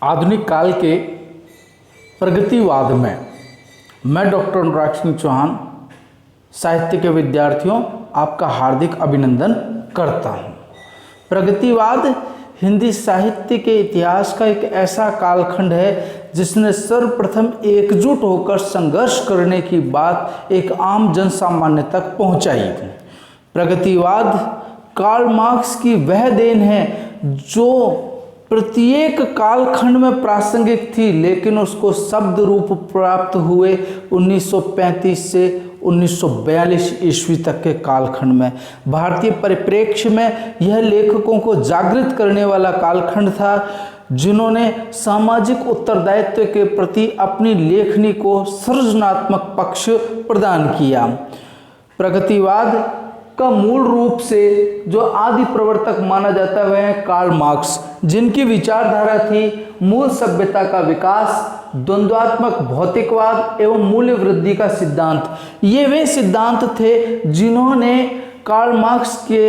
आधुनिक काल के प्रगतिवाद में मैं डॉक्टर अनुराग सिंह चौहान साहित्य के विद्यार्थियों आपका हार्दिक अभिनंदन करता हूँ। प्रगतिवाद हिंदी साहित्य के इतिहास का एक ऐसा कालखंड है जिसने सर्वप्रथम एकजुट होकर संघर्ष करने की बात एक आम जन सामान्य तक पहुँचाई। प्रगतिवाद कार्ल मार्क्स की वह देन है जो प्रत्येक कालखंड में प्रासंगिक थी, लेकिन उसको शब्द रूप प्राप्त हुए 1935 से 1942 ईस्वी तक के कालखंड में। भारतीय परिप्रेक्ष्य में यह लेखकों को जागृत करने वाला कालखंड था जिन्होंने सामाजिक उत्तरदायित्व के प्रति अपनी लेखनी को सृजनात्मक पक्ष प्रदान किया। प्रगतिवाद का मूल रूप से जो आदि प्रवर्तक माना जाता है वह है कार्ल मार्क्स, जिनकी विचारधारा थी मूल सभ्यता का विकास, द्वंद्वात्मक भौतिकवाद एवं मूल्य वृद्धि का सिद्धांत। ये वे सिद्धांत थे जिन्होंने कार्ल मार्क्स के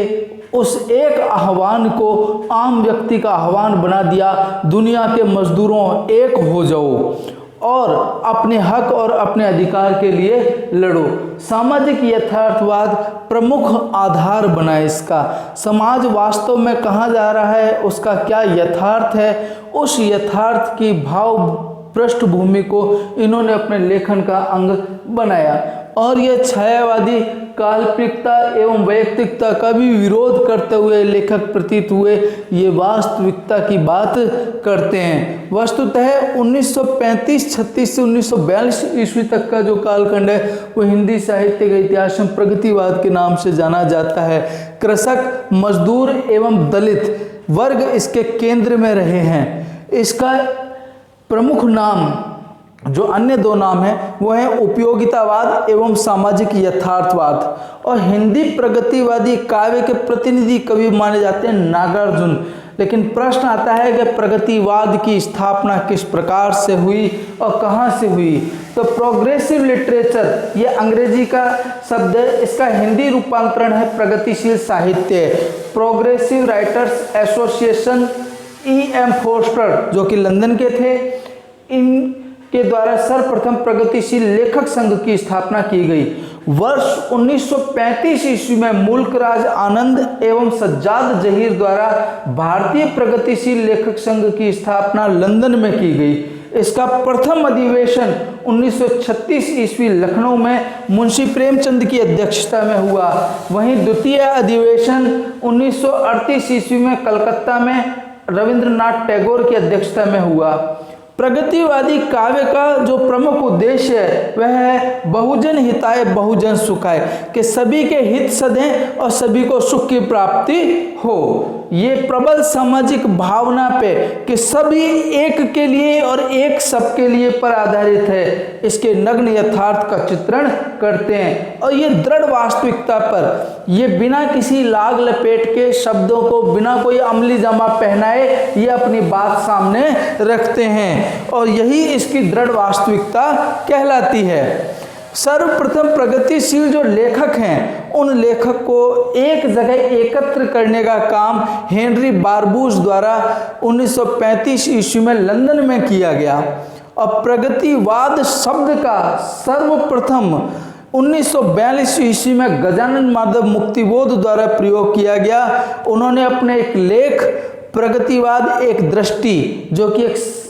उस एक आह्वान को आम व्यक्ति का आह्वान बना दिया, दुनिया के मजदूरों एक हो जाओ और अपने हक और अपने अधिकार के लिए लड़ो। सामाजिक यथार्थवाद प्रमुख आधार बना इसका। समाज वास्तव में कहाँ जा रहा है, उसका क्या यथार्थ है, उस यथार्थ की भाव पृष्ठभूमि को इन्होंने अपने लेखन का अंग बनाया और यह छायावादी काल्पनिकता एवं वैयक्तिकता का भी विरोध करते हुए लेखक प्रतीत हुए। ये वास्तविकता की बात करते हैं। वस्तुतः 1935-36 से 1942 ईस्वी तक का जो कालखंड है वो हिंदी साहित्य के इतिहास में प्रगतिवाद के नाम से जाना जाता है। कृषक, मजदूर एवं दलित वर्ग इसके केंद्र में रहे हैं। इसका प्रमुख नाम जो अन्य दो नाम हैं वो है उपयोगितावाद एवं सामाजिक यथार्थवाद। और हिंदी प्रगतिवादी काव्य के प्रतिनिधि कवि माने जाते हैं नागार्जुन। लेकिन प्रश्न आता है कि प्रगतिवाद की स्थापना किस प्रकार से हुई और कहाँ से हुई। तो प्रोग्रेसिव लिटरेचर ये अंग्रेजी का शब्द है, इसका हिंदी रूपांतरण है प्रगतिशील साहित्य। Progressive writers association E.M. Poster जो कि लंदन के थे, इनके द्वारा सर्वप्रथम प्रगतिशील लेखक संघ की स्थापना की गई। वर्ष 1935 ईस्वी में मुल्कराज आनंद एवं सज्जाद जहीर द्वारा भारतीय प्रगतिशील लेखक संघ की स्थापना लंदन में की गई। इसका प्रथम अधिवेशन 1936 ईस्वी लखनऊ में मुंशी प्रेमचंद की अध्यक्षता में हुआ। वहीं द्वितीय अधिवेशन 1938 ईस्वी में कलकत्ता में रविंद्रनाथ टैगोर की अध्यक्षता में हुआ। प्रगतिवादी काव्य का जो प्रमुख उद्देश्य है वह है बहुजन हिताय बहुजन सुखाय, कि सभी के हित सधें और सभी को सुख की प्राप्ति हो। ये प्रबल सामाजिक भावना पे कि सभी एक के लिए और एक सबके लिए पर आधारित है, इसके नग्न यथार्थ का चित्रण करते हैं। और ये दृढ़ वास्तविकता पर ये बिना किसी लाग लपेट के शब्दों को बिना कोई अमली जामा पहनाए ये अपनी बात सामने रखते हैं और यही इसकी दृढ़ वास्तविकता कहलाती है। सर्वप्रथम प्रगतिशील जो लेखक हैं उन लेखक को एक जगह एकत्र करने का काम हेनरी बारबूस द्वारा 1935 ईस्वी में लंदन में किया गया। और प्रगतिवाद शब्द का सर्वप्रथम 1942 ईस्वी में गजानन माधव मुक्तिबोध द्वारा प्रयोग किया गया। उन्होंने अपने एक लेख प्रगतिवाद एक दृष्टि जो कि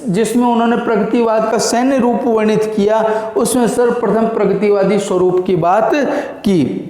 जिसमें उन्होंने प्रगतिवाद का सैन्य रूप वर्णित किया, उसमें सर्वप्रथम प्रगतिवादी स्वरूप की बात की।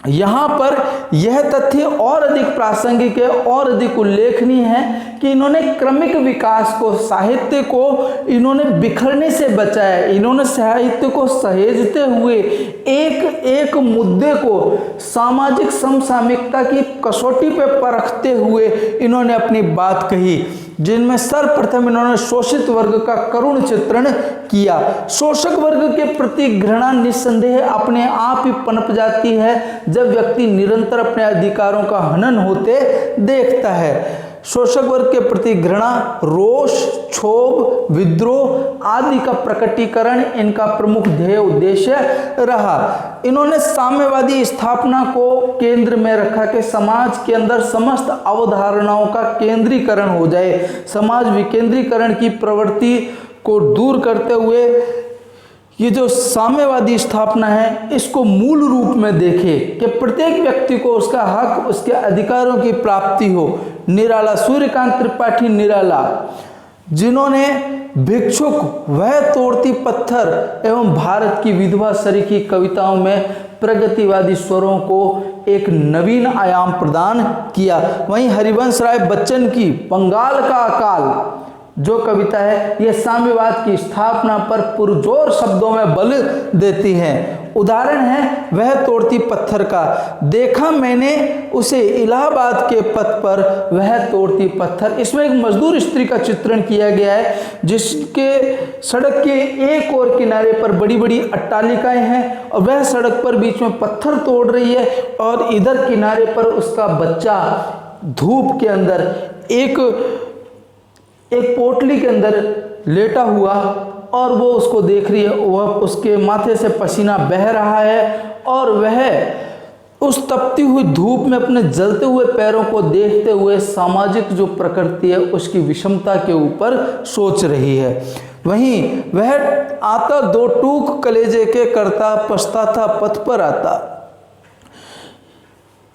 यहाँ पर यह तथ्य और अधिक प्रासंगिक है और अधिक उल्लेखनीय है कि इन्होंने क्रमिक विकास को, साहित्य को इन्होंने बिखरने से बचाया। इन्होंने साहित्य को सहेजते हुए एक एक मुद्दे को सामाजिक समसामयिकता की कसौटी पर परखते हुए इन्होंने अपनी बात कही, जिनमें सर्वप्रथम इन्होंने शोषित वर्ग का करुण चित्रण किया। शोषक वर्ग के प्रति घृणा निस्संदेह अपने आप ही पनप जाती है जब व्यक्ति निरंतर अपने अधिकारों का हनन होते देखता है। शोषक वर्ग के प्रति घृणा, रोष, क्षोभ, विद्रोह आदि का प्रकटीकरण इनका प्रमुख ध्येय उद्देश्य रहा। इन्होंने साम्यवादी स्थापना को केंद्र में रखा कि समाज के अंदर समस्त अवधारणाओं का केंद्रीकरण हो जाए। समाज विकेंद्रीकरण की प्रवृत्ति को दूर करते हुए ये जो साम्यवादी स्थापना है इसको मूल रूप में देखे कि प्रत्येक व्यक्ति को उसका हक, उसके अधिकारों की प्राप्ति हो। निराला, सूर्यकांत त्रिपाठी निराला, जिन्होंने भिक्षुक, वह तोड़ती पत्थर एवं भारत की विधवा सरीखी कविताओं में प्रगतिवादी स्वरों को एक नवीन आयाम प्रदान किया। वहीं हरिवंश राय बच्चन की बंगाल का अकाल जो कविता है, यह साम्यवाद की स्थापना पर पुरजोर शब्दों में बल देती है। उदाहरण है वह तोड़ती पत्थर का। देखा मैंने उसे इलाहाबाद के पथ पर, वह तोड़ती पत्थर। इसमें एक मजदूर स्त्री का चित्रण किया गया है जिसके सड़क के एक और किनारे पर बड़ी बड़ी अट्टालिकाएं हैं और वह सड़क पर बीच में पत्थर तोड़ रही है और इधर किनारे पर उसका बच्चा धूप के अंदर एक पोटली के अंदर लेटा हुआ और वो उसको देख रही है। वह उसके माथे से पसीना बह रहा है और वह उस तपती हुई धूप में अपने जलते हुए पैरों को देखते हुए सामाजिक जो प्रकृति है उसकी विषमता के ऊपर सोच रही है। वहीं वह आता दो टूक कलेजे के करता, पछताता पथ पर आता।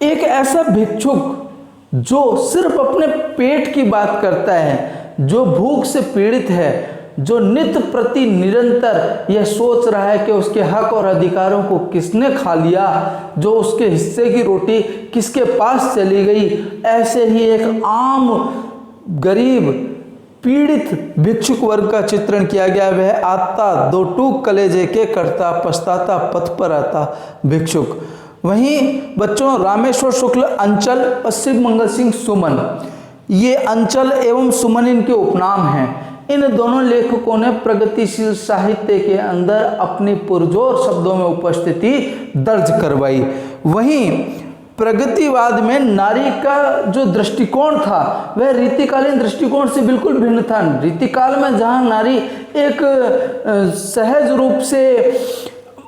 एक ऐसा भिक्षुक जो सिर्फ अपने पेट की बात करता है, जो भूख से पीड़ित है, जो नित्य प्रति निरंतर यह सोच रहा है कि उसके हक और अधिकारों को किसने खा लिया, जो उसके हिस्से की रोटी किसके पास चली गई, ऐसे ही एक आम गरीब पीड़ित भिक्षुक वर्ग का चित्रण किया गया। वह आता दो टूक कलेजे के करता, पछताता पथ पर आता भिक्षुक। वहीं बच्चों, रामेश्वर शुक्ल अंचल और शिव मंगल सिंह सुमन, ये अंचल एवं सुमन इनके उपनाम हैं। इन दोनों लेखकों ने प्रगतिशील साहित्य के अंदर अपनी पुरजोर शब्दों में उपस्थिति दर्ज करवाई। वहीं प्रगतिवाद में नारी का जो दृष्टिकोण था वह रीतिकालीन दृष्टिकोण से बिल्कुल भिन्न था। रीतिकाल में जहाँ नारी एक सहज रूप से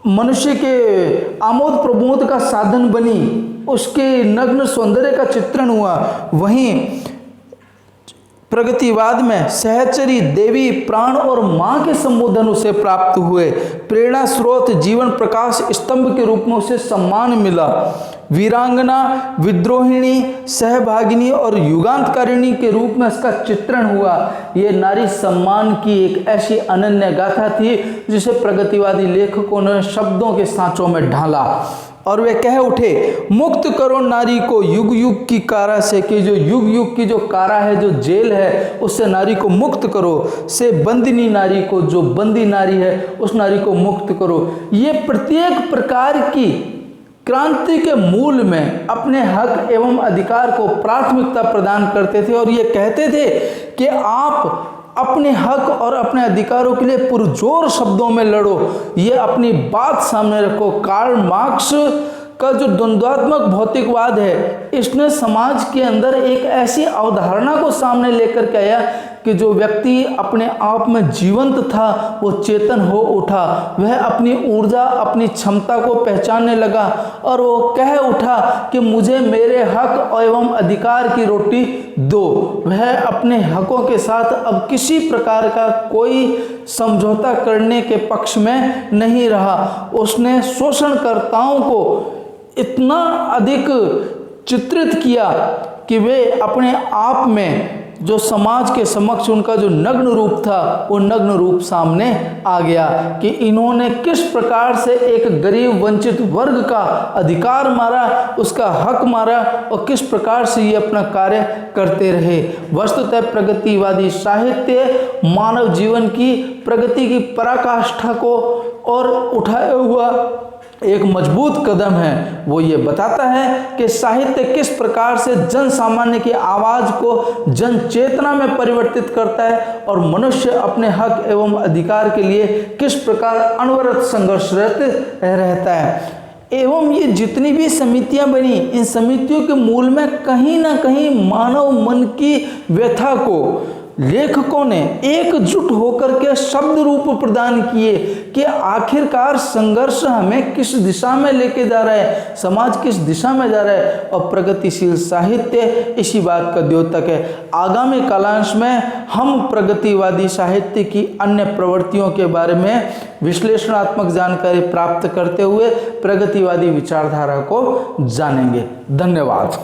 मनुष्य के आमोद प्रमोद का साधन बनी, उसके नग्न सौंदर्य का चित्रण हुआ, वहीं प्रगतिवाद में सहचरी, देवी, प्राण और मां के संबोधन उसे प्राप्त हुए। प्रेरणा स्रोत, जीवन प्रकाश स्तंभ के रूप में उसे सम्मान मिला। वीरांगना, विद्रोहिणी, सहभागिनी और युगांतकारिणी के रूप में इसका चित्रण हुआ। ये नारी सम्मान की एक ऐसी अनन्य गाथा थी जिसे प्रगतिवादी लेखकों ने शब्दों के सांचों में ढाला और वे कह उठे, मुक्त करो नारी को युग युग की कारा से, कि जो युग युग की जो कारा है, जो जेल है, उससे नारी को मुक्त करो। से बंदिनी नारी को, जो बंदी नारी है उस नारी को मुक्त करो। ये प्रत्येक प्रकार की क्रांति के मूल में अपने हक एवं अधिकार को प्राथमिकता प्रदान करते थे और ये कहते थे कि आप अपने हक और अपने अधिकारों के लिए पुरजोर शब्दों में लड़ो। ये अपनी बात सामने रखो। कार्ल मार्क्स का जो द्वंद्वात्मक भौतिकवाद है, इसने समाज के अंदर एक ऐसी अवधारणा को सामने लेकर के आया कि जो व्यक्ति अपने आप में जीवंत था वो चेतन हो उठा। वह अपनी ऊर्जा, अपनी क्षमता को पहचानने लगा और वो कह उठा कि मुझे मेरे हक एवं अधिकार की रोटी दो। वह अपने हकों के साथ अब किसी प्रकार का कोई समझौता करने के पक्ष में नहीं रहा। उसने शोषणकर्ताओं को इतना अधिक चित्रित किया कि वे अपने आप में जो समाज के समक्ष उनका जो नग्न रूप था वो नग्न रूप सामने आ गया कि इन्होंने किस प्रकार से एक गरीब वंचित वर्ग का अधिकार मारा, उसका हक मारा और किस प्रकार से ये अपना कार्य करते रहे। वस्तुतः प्रगतिवादी साहित्य मानव जीवन की प्रगति की पराकाष्ठा को और उठाया हुआ एक मजबूत कदम है। वो ये बताता है कि साहित्य किस प्रकार से जन सामान्य की आवाज़ को जन चेतना में परिवर्तित करता है और मनुष्य अपने हक एवं अधिकार के लिए किस प्रकार अनवरत संघर्षरत रहता है। एवं ये जितनी भी समितियां बनी, इन समितियों के मूल में कहीं ना कहीं मानव मन की व्यथा को लेखकों ने एकजुट होकर के शब्द रूप प्रदान किए कि आखिरकार संघर्ष हमें किस दिशा में लेके जा रहा है, समाज किस दिशा में जा रहा है, और प्रगतिशील साहित्य इसी बात का द्योतक है। आगामी कालांश में हम प्रगतिवादी साहित्य की अन्य प्रवृत्तियों के बारे में विश्लेषणात्मक जानकारी प्राप्त करते हुए प्रगतिवादी विचारधारा को जानेंगे। धन्यवाद।